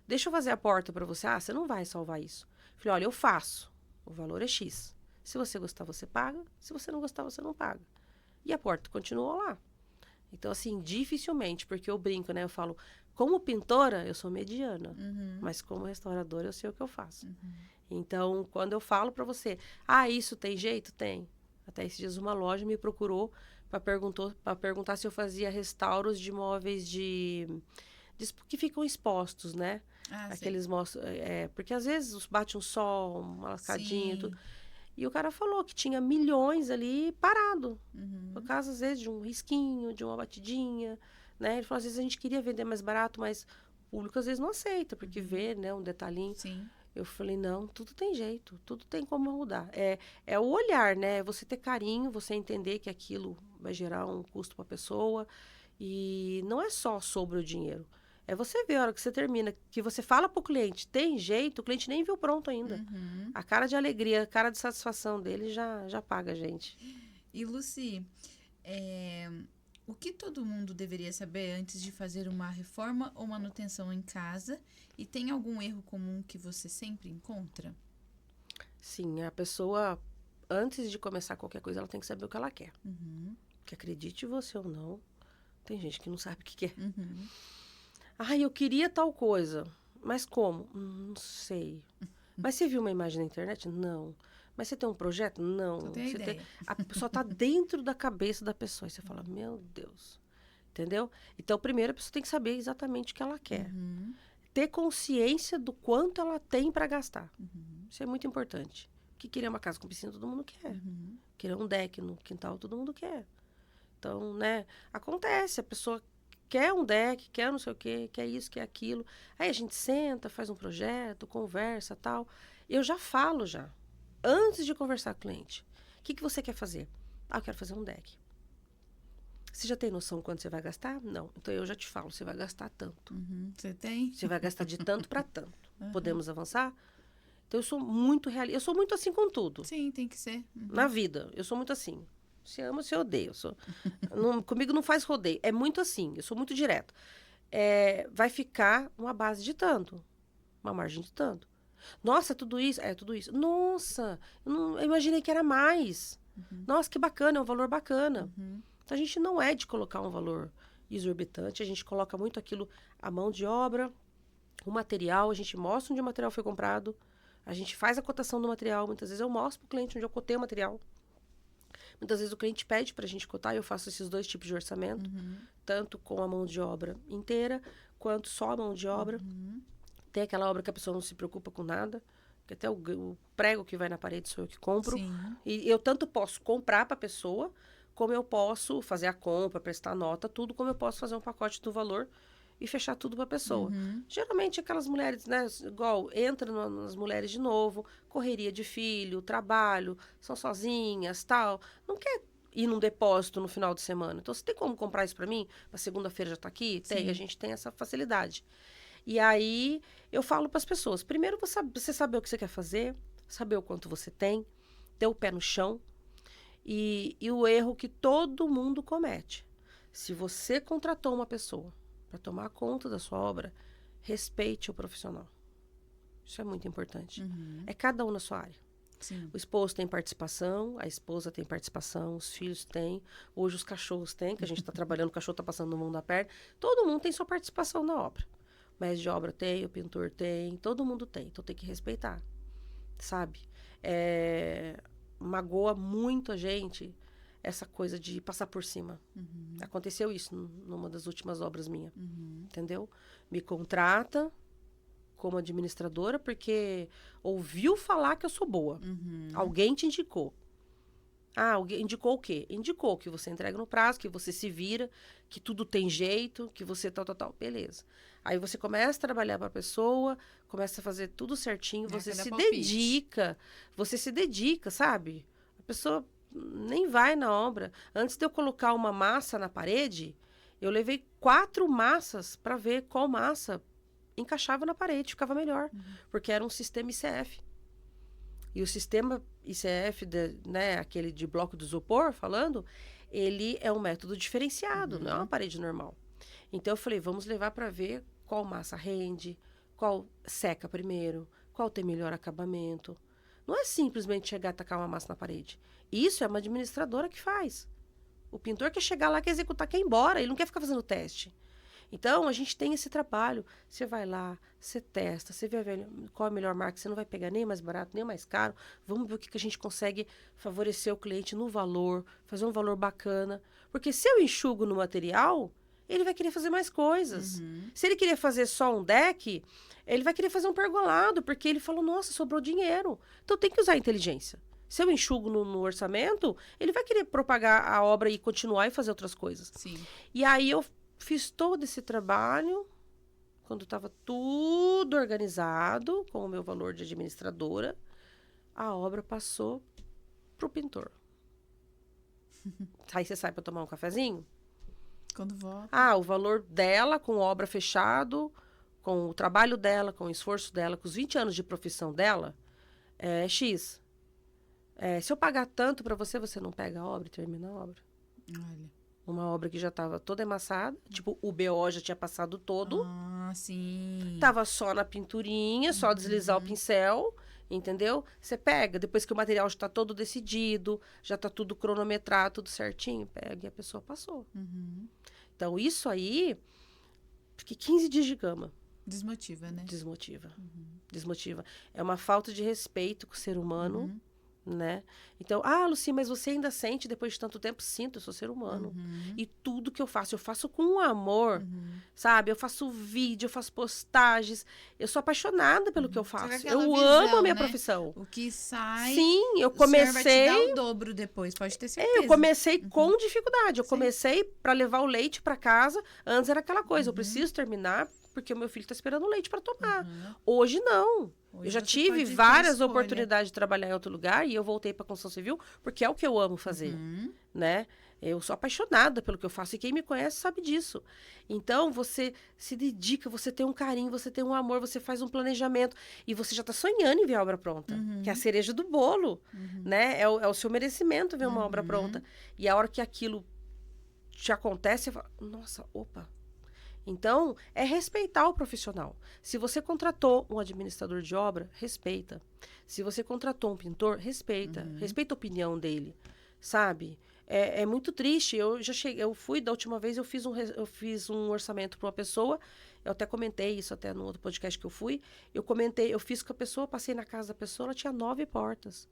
deixa eu fazer a porta para você. Ah, você não vai salvar isso. Eu falei, olha, eu faço. O valor é X. Se você gostar, você paga. Se você não gostar, você não paga. E a porta continuou lá. Então, assim, dificilmente, porque eu brinco, né? Eu falo, como pintora, eu sou mediana. Mas como restauradora, eu sei o que eu faço. Então, quando eu falo para você, isso tem jeito? Tem. Até esses dias uma loja me procurou para perguntar se eu fazia restauros de móveis que ficam expostos, né? Aqueles porque às vezes bate um sol, uma lascadinha e tudo. E o cara falou que tinha milhões ali parado. Por causa, às vezes, de um risquinho, de uma batidinha, né? Ele falou, às vezes a gente queria vender mais barato, mas o público às vezes não aceita, porque vê, né, um detalhinho. Sim. Eu falei, não, tudo tem jeito, tudo tem como mudar. É o olhar, né? Você ter carinho, você entender que aquilo vai gerar um custo para a pessoa. E não é só sobre o dinheiro. É você ver a hora que você termina, que você fala pro cliente, tem jeito, o cliente nem viu pronto ainda. A cara de alegria, a cara de satisfação dele já paga a gente. E, Lucy, o que todo mundo deveria saber antes de fazer uma reforma ou manutenção em casa? E tem algum erro comum que você sempre encontra? Sim, a pessoa, antes de começar qualquer coisa, ela tem que saber o que ela quer. Que acredite você ou não, tem gente que não sabe o que quer. Eu queria tal coisa. Mas como? Não sei. Mas você viu uma imagem na internet? Não. Mas você tem um projeto? Não. Só tem ideia. A pessoa está dentro da cabeça da pessoa. E você fala, meu Deus. Entendeu? Então, primeiro, a pessoa tem que saber exatamente o que ela quer. Ter consciência do quanto ela tem para gastar. Isso é muito importante. Porque querer uma casa com piscina, todo mundo quer. Querer um deck no quintal, todo mundo quer. Então, né? Acontece. A pessoa quer um deck, quer não sei o quê, quer isso, quer aquilo. Aí a gente senta, faz um projeto, conversa, tal. Eu já falo já, antes de conversar com o cliente. O que você quer fazer? Eu quero fazer um deck. Você já tem noção quanto você vai gastar? Não. Então eu já te falo, você vai gastar tanto. Você tem? Você vai gastar de tanto para tanto. Podemos avançar? Então eu sou muito realista. Eu sou muito assim com tudo. Sim, tem que ser. Na vida, eu sou muito assim. Se ama, se odeia. Comigo não faz rodeio. É muito assim, eu sou muito direto. Vai ficar uma base de tanto. Uma margem de tanto. Nossa, tudo isso? É, tudo isso. Nossa, eu imaginei que era mais. Nossa, que bacana, é um valor bacana. Então, a gente não é de colocar um valor exorbitante. A gente coloca muito aquilo, a mão de obra, o material. A gente mostra onde o material foi comprado. A gente faz a cotação do material. Muitas vezes eu mostro para o cliente onde eu cotei o material. Muitas vezes o cliente pede para a gente cotar, e eu faço esses 2 tipos de orçamento, tanto com a mão de obra inteira, quanto só a mão de obra. Tem aquela obra que a pessoa não se preocupa com nada, que até o prego que vai na parede sou eu que compro. Sim. E eu tanto posso comprar para a pessoa, como eu posso fazer a compra, prestar nota, tudo, como eu posso fazer um pacote do valor e fechar tudo para a pessoa. Geralmente aquelas mulheres, né, igual entra nas mulheres de novo, correria de filho, trabalho, são sozinhas, tal, não quer ir num depósito no final de semana. Então, você tem como comprar isso para mim? Na segunda-feira já tá aqui? Tem, a gente tem essa facilidade. E aí, eu falo para as pessoas, primeiro você saber o que você quer fazer, saber o quanto você tem, ter o pé no chão, e o erro que todo mundo comete. Se você contratou uma pessoa para tomar conta da sua obra, respeite o profissional. Isso é muito importante. É cada um na sua área. Sim. O esposo tem participação, a esposa tem participação, os filhos têm, hoje os cachorros têm, que a gente está trabalhando, o cachorro está passando no mundo da perna. Todo mundo tem sua participação na obra. O mestre de obra tem, o pintor tem, todo mundo tem. Então tem que respeitar, sabe? Magoa muito a gente essa coisa de passar por cima. Aconteceu isso numa das últimas obras minhas, entendeu? Me contrata como administradora porque ouviu falar que eu sou boa. Alguém te indicou. Alguém indicou o quê? Indicou que você entrega no prazo, que você se vira, que tudo tem jeito, que você tal. Beleza. Aí você começa a trabalhar para a pessoa, começa a fazer tudo certinho, você se dedica, sabe? A pessoa nem vai na obra. Antes de eu colocar uma massa na parede, eu levei 4 massas para ver qual massa encaixava na parede, ficava melhor. Porque era um sistema ICF. E o sistema ICF, né, aquele de bloco de isopor, falando, ele é um método diferenciado, não é uma parede normal. Então eu falei, vamos levar para ver qual massa rende, qual seca primeiro, qual tem melhor acabamento. Não é simplesmente chegar e tacar uma massa na parede. Isso é uma administradora que faz. O pintor quer chegar lá, quer executar, quer ir embora, ele não quer ficar fazendo teste. Então, a gente tem esse trabalho. Você vai lá, você testa, você vê qual é a melhor marca. Você não vai pegar nem mais barato, nem mais caro. Vamos ver o que a gente consegue favorecer o cliente no valor, fazer um valor bacana. Porque se eu enxugo no material, ele vai querer fazer mais coisas. Se ele queria fazer só um deck, ele vai querer fazer um pergolado, porque ele falou, nossa, sobrou dinheiro. Então, tem que usar a inteligência. Se eu enxugo no orçamento, ele vai querer propagar a obra e continuar e fazer outras coisas. Sim. E aí, eu fiz todo esse trabalho, quando estava tudo organizado, com o meu valor de administradora, a obra passou para o pintor. Aí você sai para tomar um cafezinho? Quando volta. O valor dela, com obra fechado, com o trabalho dela, com o esforço dela, com os 20 anos de profissão dela, é X. Se eu pagar tanto para você, você não pega a obra e termina a obra. Olha. Uma obra que já estava toda emassada. Tipo, o BO já tinha passado todo. Sim. Tava só na pinturinha, só deslizar o pincel, entendeu? Você pega, depois que o material já tá todo decidido, já tá tudo cronometrado, tudo certinho, pega e a pessoa passou. Então, isso aí, fiquei 15 dias de cama. Desmotiva, né? Desmotiva. É uma falta de respeito com o ser humano, né? Então, Lucy, mas você ainda sente depois de tanto tempo? Sinto, eu sou ser humano. E tudo que eu faço com amor, sabe? Eu faço vídeo, eu faço postagens. Eu sou apaixonada pelo que eu faço. Eu amo a minha profissão. O que sai, sim, eu comecei... vai te dar o dobro depois, pode ter certeza. Eu comecei com dificuldade. Eu comecei para levar o leite para casa. Antes era aquela coisa, eu preciso terminar porque o meu filho está esperando o leite para tomar. Hoje não. Eu já tive várias oportunidades de trabalhar em outro lugar e eu voltei para a construção civil porque é o que eu amo fazer, né? Eu sou apaixonada pelo que eu faço e quem me conhece sabe disso. Então, você se dedica, você tem um carinho, você tem um amor, você faz um planejamento e você já está sonhando em ver a obra pronta, que é a cereja do bolo, né? É o seu merecimento ver uma obra pronta. E a hora que aquilo te acontece, você fala, nossa, opa. Então, é respeitar o profissional. Se você contratou um administrador de obra, respeita. Se você contratou um pintor, respeita. Respeita a opinião dele, sabe? É muito triste. Eu fui, da última vez, eu fiz um orçamento para uma pessoa. Eu até comentei isso até no outro podcast que eu fui. Eu fiz com a pessoa, passei na casa da pessoa, ela tinha 9 portas.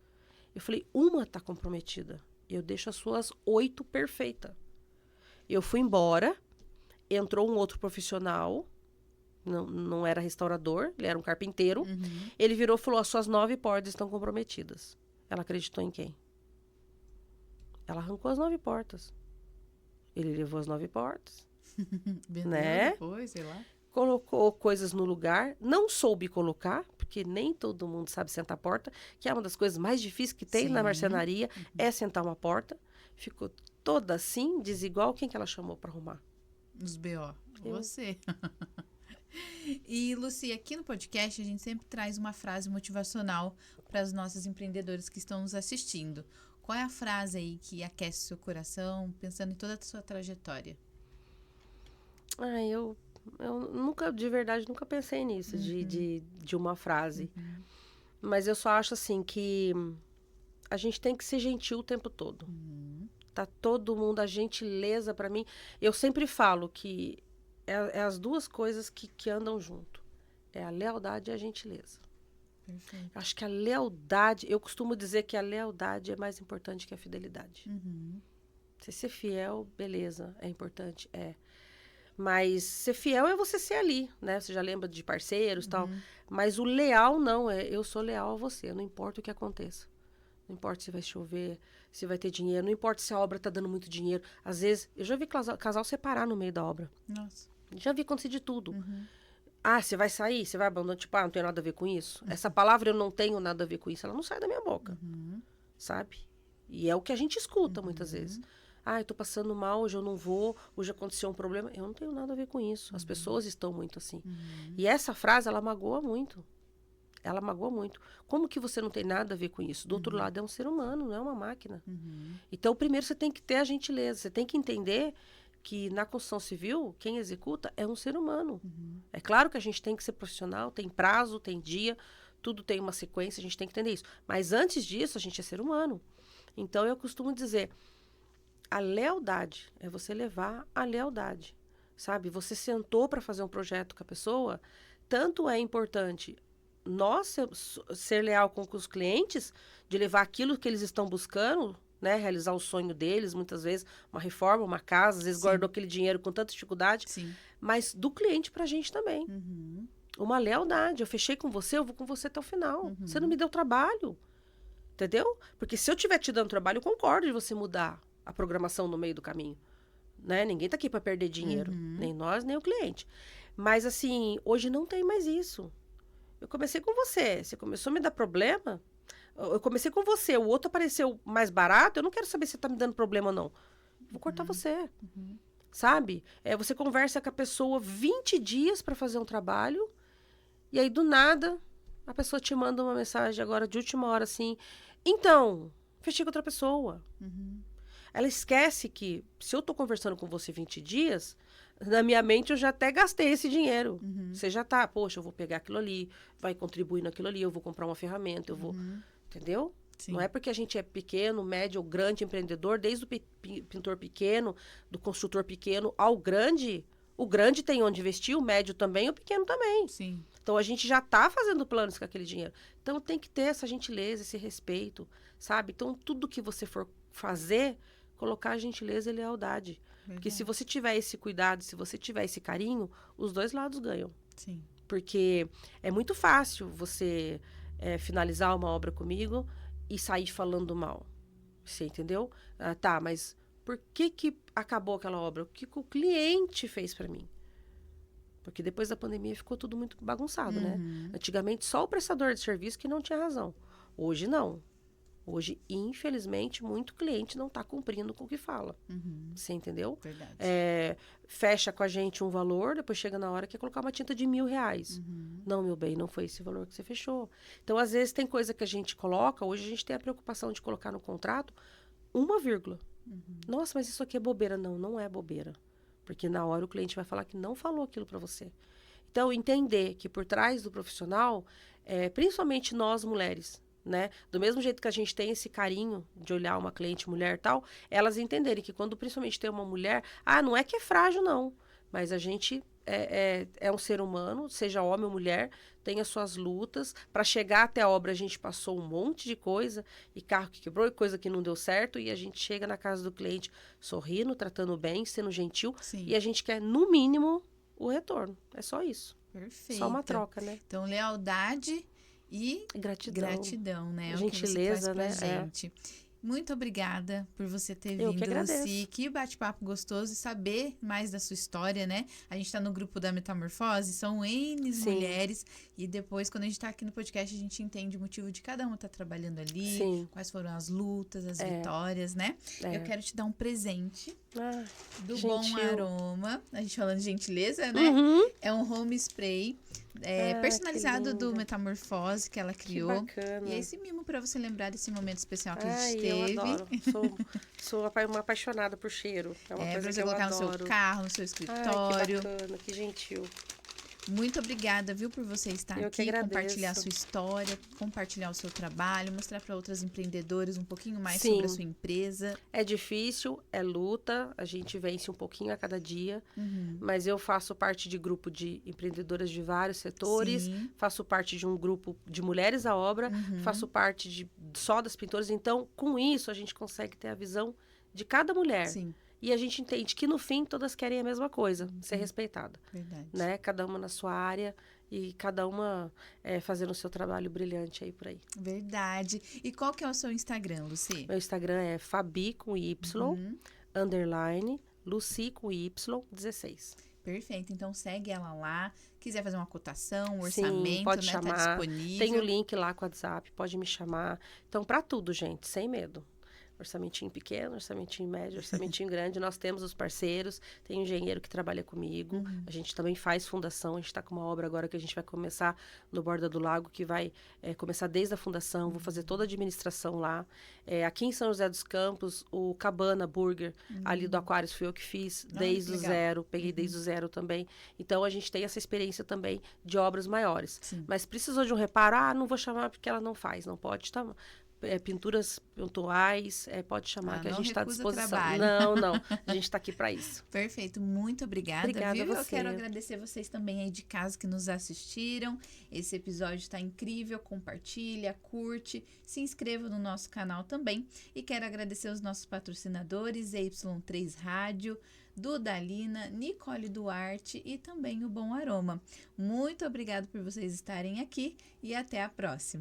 Eu falei, uma está comprometida. Eu deixo as suas 8 perfeitas. Eu fui embora. Entrou um outro profissional, não era restaurador, ele era um carpinteiro. Ele virou e falou, as suas 9 portas estão comprometidas. Ela acreditou em quem? Ela arrancou as 9 portas. Ele levou as 9 portas. Vendeu Né? depois, sei lá. Colocou coisas no lugar, não soube colocar, porque nem todo mundo sabe sentar a porta, que é uma das coisas mais difíceis que tem na marcenaria, é sentar uma porta. Ficou toda assim, desigual. Quem que ela chamou para arrumar? Os BO. Você. E, Lucy, aqui no podcast a gente sempre traz uma frase motivacional para os nossos empreendedores que estão nos assistindo. Qual é a frase aí que aquece o seu coração, pensando em toda a sua trajetória? Eu nunca, de verdade, nunca pensei nisso, de uma frase. Mas eu só acho assim que a gente tem que ser gentil o tempo todo. Tá todo mundo, a gentileza para mim. Eu sempre falo que é as duas coisas que andam junto. É a lealdade e a gentileza. Perfeito. Acho que a lealdade, eu costumo dizer que a lealdade é mais importante que a fidelidade. Você ser fiel, beleza, é importante, é. Mas ser fiel é você ser ali, né? Você já lembra de parceiros e tal. Mas o leal não, eu sou leal a você, não importa o que aconteça. Não importa se vai chover, se vai ter dinheiro, não importa se a obra tá dando muito dinheiro. Às vezes, eu já vi casal separar no meio da obra. Nossa. Já vi acontecer de tudo. Você vai sair? Você vai abandonar? Tipo, não tem nada a ver com isso? Essa palavra eu não tenho nada a ver com isso. Ela não sai da minha boca. Sabe? E é o que a gente escuta muitas vezes. Eu tô passando mal, hoje eu não vou, hoje aconteceu um problema. Eu não tenho nada a ver com isso. As pessoas estão muito assim. E essa frase, ela magoa muito. Ela magoa muito. Como que você não tem nada a ver com isso? Do outro lado, é um ser humano, não é uma máquina. Então, primeiro você tem que ter a gentileza. Você tem que entender que na construção civil, quem executa é um ser humano. É claro que a gente tem que ser profissional, tem prazo, tem dia, tudo tem uma sequência, a gente tem que entender isso. Mas antes disso, a gente é ser humano. Então, eu costumo dizer, a lealdade é você levar a lealdade, sabe? Você sentou para fazer um projeto com a pessoa, tanto é importante nós ser leal com os clientes, de levar aquilo que eles estão buscando, né? Realizar o sonho deles, muitas vezes uma reforma, uma casa, às vezes guardou aquele dinheiro com tanta dificuldade, mas do cliente para a gente também. Uma lealdade, eu fechei com você, eu vou com você até o final. Você não me deu trabalho, entendeu? Porque se eu estiver te dando trabalho, eu concordo de você mudar a programação no meio do caminho, né? Ninguém tá aqui para perder dinheiro, nem nós, nem o cliente. Mas assim, hoje não tem mais isso. Eu comecei com você começou a me dar problema, eu comecei com você, o outro apareceu mais barato, eu não quero saber se tá me dando problema ou não. Vou cortar você, sabe? Você conversa com a pessoa 20 dias para fazer um trabalho, e aí do nada, a pessoa te manda uma mensagem agora de última hora assim, então, fechei com outra pessoa. Ela esquece que, se eu tô conversando com você 20 dias, na minha mente eu já até gastei esse dinheiro. Você já tá, poxa, eu vou pegar aquilo ali, vai contribuir naquilo ali, eu vou comprar uma ferramenta, eu vou... Entendeu? Sim. Não é porque a gente é pequeno, médio ou grande empreendedor, desde o pintor pequeno, do construtor pequeno ao grande, o grande tem onde investir, o médio também, o pequeno também. Sim. Então, a gente já tá fazendo planos com aquele dinheiro. Então, tem que ter essa gentileza, esse respeito, sabe? Então, tudo que você for fazer, colocar a gentileza e lealdade. Porque se você tiver esse cuidado, se você tiver esse carinho, os dois lados ganham. Sim. Porque é muito fácil você finalizar uma obra comigo e sair falando mal. Você entendeu? Mas por que acabou aquela obra? O que o cliente fez para mim? Porque depois da pandemia ficou tudo muito bagunçado, né? Antigamente, só o prestador de serviço que não tinha razão. Hoje, não. Hoje, infelizmente, muito cliente não está cumprindo com o que fala. Você entendeu? Verdade. Fecha com a gente um valor, depois chega na hora que quer colocar uma tinta de R$1.000. Não, meu bem, não foi esse valor que você fechou. Então, às vezes, tem coisa que a gente coloca, hoje a gente tem a preocupação de colocar no contrato uma vírgula. Nossa, mas isso aqui é bobeira. Não, não é bobeira. Porque na hora o cliente vai falar que não falou aquilo para você. Então, entender que por trás do profissional, principalmente nós mulheres, né? Do mesmo jeito que a gente tem esse carinho de olhar uma cliente mulher e tal, elas entenderem que quando principalmente tem uma mulher, não é que é frágil, não. Mas a gente é um ser humano, seja homem ou mulher, tem as suas lutas. Para chegar até a obra, a gente passou um monte de coisa, e carro que quebrou, e coisa que não deu certo, e a gente chega na casa do cliente sorrindo, tratando bem, sendo gentil. Sim. E a gente quer, no mínimo, o retorno. É só isso. Perfeito. Só uma troca, né? Então, lealdade e gratidão, né? Gentileza, é o que você traz pra gente. Muito obrigada por você ter Eu vindo, que agradeço. Lucy. Que bate-papo gostoso e saber mais da sua história, né? A gente tá no grupo da Metamorfose, são N Sim. mulheres. E depois, quando a gente tá aqui no podcast, a gente entende o motivo de cada uma estar trabalhando ali. Sim. Quais foram as lutas, as vitórias, né? Eu quero te dar um presente do Bom Aroma. A gente falando de gentileza, né? É um home spray personalizado do Metamorfose que ela criou. Que bacana. E é esse mimo para você lembrar desse momento especial que a gente eu teve. adoro. Sou uma apaixonada por cheiro. É uma coisa pra você que eu colocar adoro. no seu carro, no seu escritório. Que bacana, que gentil. Muito obrigada, viu, por você estar Eu que aqui, agradeço. compartilhar a sua história, compartilhar o seu trabalho, mostrar para outras empreendedoras um pouquinho mais Sim. sobre a sua empresa. É difícil, é luta, a gente vence um pouquinho a cada dia, mas eu faço parte de grupo de empreendedoras de vários setores, Sim. faço parte de um grupo de mulheres à obra, faço parte só das pintoras, então com isso a gente consegue ter a visão de cada mulher. Sim. E a gente entende que, no fim, todas querem a mesma coisa, ser respeitada. Verdade. Né? Cada uma na sua área e cada uma fazendo o seu trabalho brilhante aí por aí. Verdade. E qual que é o seu Instagram, Lucy? Meu Instagram é Fabi com Y, _ Lucy com Y, 16. Perfeito. Então, segue ela lá. Quiser fazer uma cotação, um Sim, orçamento, pode né? chamar. Tá disponível. Tem o link lá com o WhatsApp, pode me chamar. Então, para tudo, gente, sem medo. Orçamentinho pequeno, orçamentinho médio, orçamentinho grande. Nós temos os parceiros, tem um engenheiro que trabalha comigo. A gente também faz fundação. A gente está com uma obra agora que a gente vai começar no Borda do Lago, que vai começar desde a fundação. Vou fazer toda a administração lá. Aqui em São José dos Campos, o Cabana Burger, ali do Aquários, fui eu que fiz desde o zero. Peguei desde o zero também. Então, a gente tem essa experiência também de obras maiores. Sim. Mas precisou de um reparo? Não vou chamar porque ela não faz. Não pode estar... pinturas pontuais, pode chamar que a gente está à disposição. Trabalho. Não, a gente está aqui para isso. Perfeito, muito obrigada, Obrigada viu? a você. Eu quero agradecer vocês também aí de casa que nos assistiram. Esse episódio está incrível, compartilha, curte, se inscreva no nosso canal também. E quero agradecer os nossos patrocinadores, Y3 Rádio, Dudalina, Nicole Duarte e também o Bom Aroma. Muito obrigada por vocês estarem aqui e até a próxima.